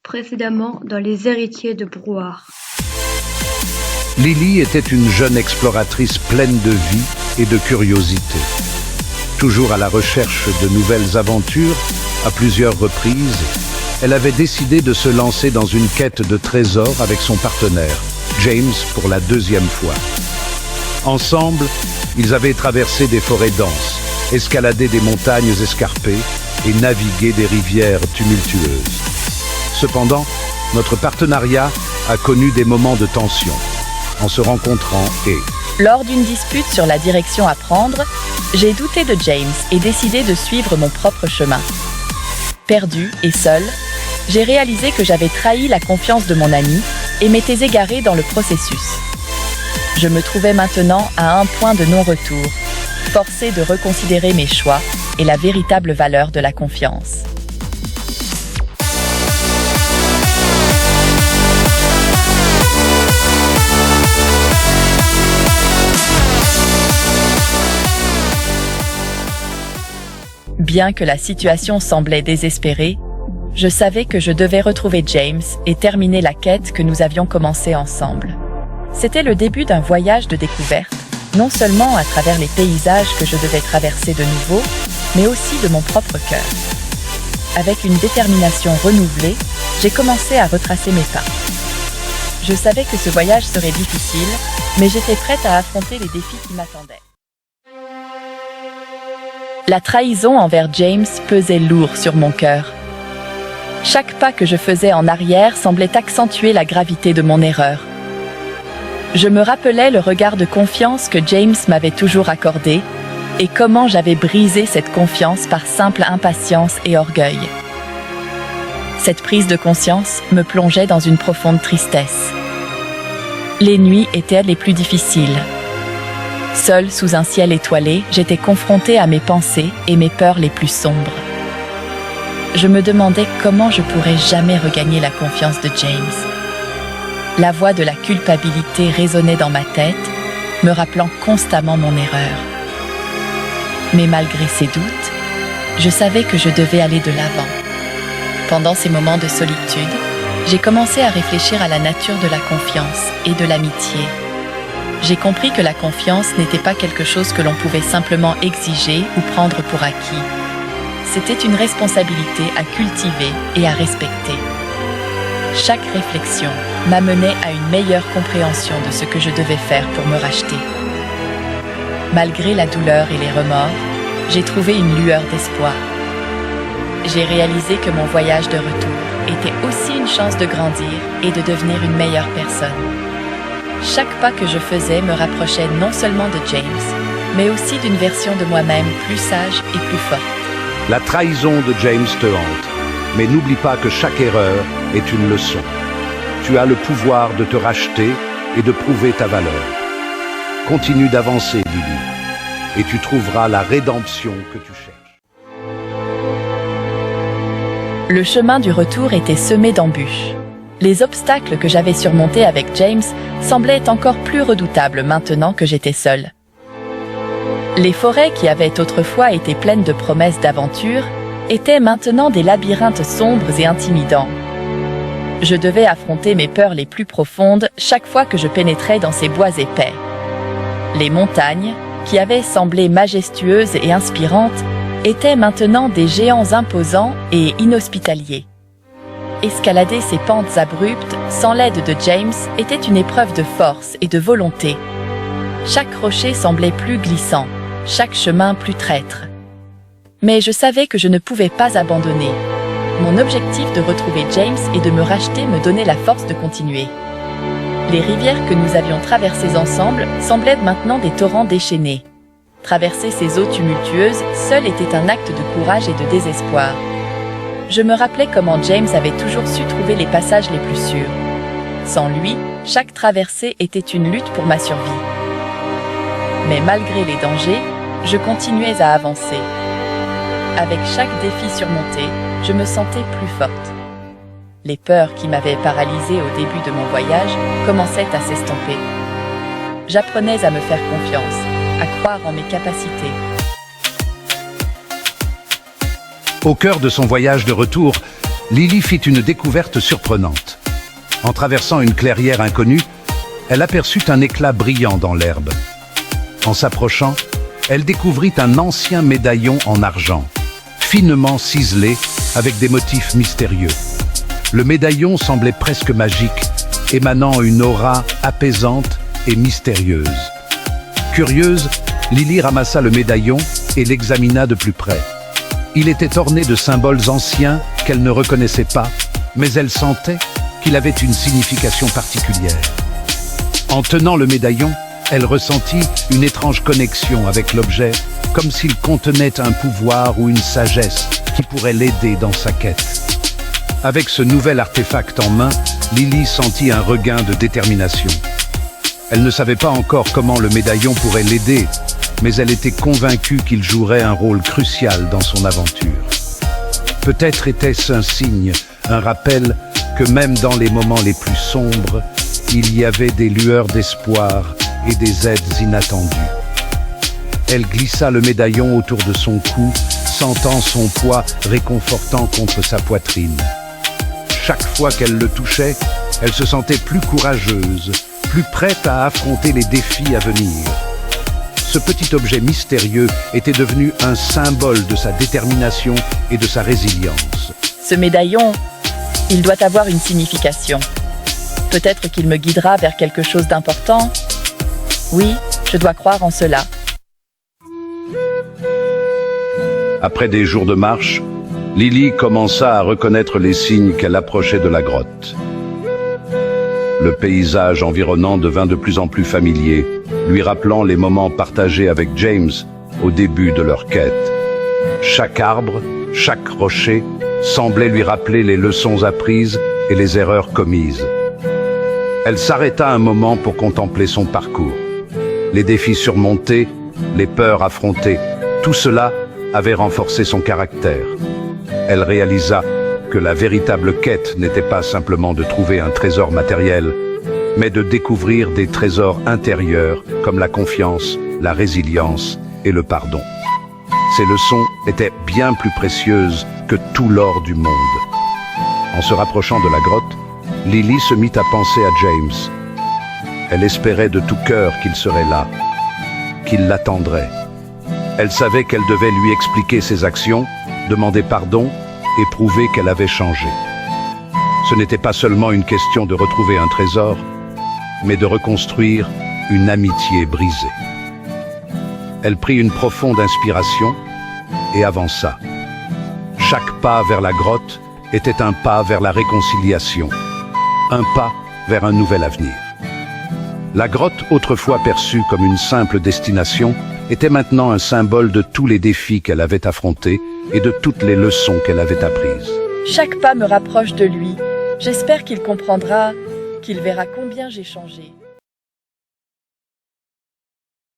précédemment dans Les Héritiers de Brouard. Lily était une jeune exploratrice pleine de vie et de curiosité. Toujours à la recherche de nouvelles aventures, à plusieurs reprises, elle avait décidé de se lancer dans une quête de trésors avec son partenaire, James, pour la deuxième fois. Ensemble, ils avaient traversé des forêts denses, escaladé des montagnes escarpées et navigué des rivières tumultueuses. Cependant, notre partenariat a connu des moments de tension. En se rencontrant Lors d'une dispute sur la direction à prendre, j'ai douté de James et décidé de suivre mon propre chemin. Perdu et seul, j'ai réalisé que j'avais trahi la confiance de mon ami et m'étais égaré dans le processus. Je me trouvais maintenant à un point de non-retour, forcé de reconsidérer mes choix et la véritable valeur de la confiance. Bien que la situation semblait désespérée, je savais que je devais retrouver James et terminer la quête que nous avions commencée ensemble. C'était le début d'un voyage de découverte, non seulement à travers les paysages que je devais traverser de nouveau, mais aussi de mon propre cœur. Avec une détermination renouvelée, j'ai commencé à retracer mes pas. Je savais que ce voyage serait difficile, mais j'étais prête à affronter les défis qui m'attendaient. La trahison envers James pesait lourd sur mon cœur. Chaque pas que je faisais en arrière semblait accentuer la gravité de mon erreur. Je me rappelais le regard de confiance que James m'avait toujours accordé et comment j'avais brisé cette confiance par simple impatience et orgueil. Cette prise de conscience me plongeait dans une profonde tristesse. Les nuits étaient les plus difficiles. Seule sous un ciel étoilé, j'étais confrontée à mes pensées et mes peurs les plus sombres. Je me demandais comment je pourrais jamais regagner la confiance de James. La voix de la culpabilité résonnait dans ma tête, me rappelant constamment mon erreur. Mais malgré ces doutes, je savais que je devais aller de l'avant. Pendant ces moments de solitude, j'ai commencé à réfléchir à la nature de la confiance et de l'amitié. J'ai compris que la confiance n'était pas quelque chose que l'on pouvait simplement exiger ou prendre pour acquis. C'était une responsabilité à cultiver et à respecter. Chaque réflexion m'amenait à une meilleure compréhension de ce que je devais faire pour me racheter. Malgré la douleur et les remords, j'ai trouvé une lueur d'espoir. J'ai réalisé que mon voyage de retour était aussi une chance de grandir et de devenir une meilleure personne. Chaque pas que je faisais me rapprochait non seulement de James, mais aussi d'une version de moi-même plus sage et plus forte. La trahison de James te hante, mais n'oublie pas que chaque erreur est une leçon. Tu as le pouvoir de te racheter et de prouver ta valeur. Continue d'avancer, Lily, et tu trouveras la rédemption que tu cherches. Le chemin du retour était semé d'embûches. Les obstacles que j'avais surmontés avec James semblaient encore plus redoutables maintenant que j'étais seule. Les forêts qui avaient autrefois été pleines de promesses d'aventure étaient maintenant des labyrinthes sombres et intimidants. Je devais affronter mes peurs les plus profondes chaque fois que je pénétrais dans ces bois épais. Les montagnes, qui avaient semblé majestueuses et inspirantes, étaient maintenant des géants imposants et inhospitaliers. Escalader ces pentes abruptes, sans l'aide de James, était une épreuve de force et de volonté. Chaque rocher semblait plus glissant, chaque chemin plus traître. Mais je savais que je ne pouvais pas abandonner. Mon objectif de retrouver James et de me racheter me donnait la force de continuer. Les rivières que nous avions traversées ensemble semblaient maintenant des torrents déchaînés. Traverser ces eaux tumultueuses, seul était un acte de courage et de désespoir. Je me rappelais comment James avait toujours su trouver les passages les plus sûrs. Sans lui, chaque traversée était une lutte pour ma survie. Mais malgré les dangers, je continuais à avancer. Avec chaque défi surmonté, je me sentais plus forte. Les peurs qui m'avaient paralysée au début de mon voyage commençaient à s'estomper. J'apprenais à me faire confiance, à croire en mes capacités. Au cœur de son voyage de retour, Lily fit une découverte surprenante. En traversant une clairière inconnue, elle aperçut un éclat brillant dans l'herbe. En s'approchant, elle découvrit un ancien médaillon en argent, finement ciselé avec des motifs mystérieux. Le médaillon semblait presque magique, émanant une aura apaisante et mystérieuse. Curieuse, Lily ramassa le médaillon et l'examina de plus près. Il était orné de symboles anciens qu'elle ne reconnaissait pas, mais elle sentait qu'il avait une signification particulière. En tenant le médaillon, elle ressentit une étrange connexion avec l'objet, comme s'il contenait un pouvoir ou une sagesse qui pourrait l'aider dans sa quête. Avec ce nouvel artefact en main, Lily sentit un regain de détermination. Elle ne savait pas encore comment le médaillon pourrait l'aider, mais elle était convaincue qu'il jouerait un rôle crucial dans son aventure. Peut-être était-ce un signe, un rappel que même dans les moments les plus sombres, il y avait des lueurs d'espoir et des aides inattendues. Elle glissa le médaillon autour de son cou, sentant son poids réconfortant contre sa poitrine. Chaque fois qu'elle le touchait, elle se sentait plus courageuse, plus prête à affronter les défis à venir. Ce petit objet mystérieux était devenu un symbole de sa détermination et de sa résilience. Ce médaillon, il doit avoir une signification. Peut-être qu'il me guidera vers quelque chose d'important. Oui, je dois croire en cela. Après des jours de marche, Lily commença à reconnaître les signes qu'elle approchait de la grotte. Le paysage environnant devint de plus en plus familier, lui rappelant les moments partagés avec James au début de leur quête. Chaque arbre, chaque rocher semblait lui rappeler les leçons apprises et les erreurs commises. Elle s'arrêta un moment pour contempler son parcours. Les défis surmontés, les peurs affrontées, tout cela avait renforcé son caractère. Elle réalisa que la véritable quête n'était pas simplement de trouver un trésor matériel, mais de découvrir des trésors intérieurs comme la confiance, la résilience et le pardon. Ces leçons étaient bien plus précieuses que tout l'or du monde. En se rapprochant de la grotte, Lily se mit à penser à James. Elle espérait de tout cœur qu'il serait là, qu'il l'attendrait. Elle savait qu'elle devait lui expliquer ses actions, demander pardon et prouver qu'elle avait changé. Ce n'était pas seulement une question de retrouver un trésor, mais de reconstruire une amitié brisée. Elle prit une profonde inspiration et avança. Chaque pas vers la grotte était un pas vers la réconciliation, un pas vers un nouvel avenir. La grotte, autrefois perçue comme une simple destination, était maintenant un symbole de tous les défis qu'elle avait affrontés et de toutes les leçons qu'elle avait apprises. Chaque pas me rapproche de lui. J'espère qu'il comprendra, qu'il verra combien j'ai changé.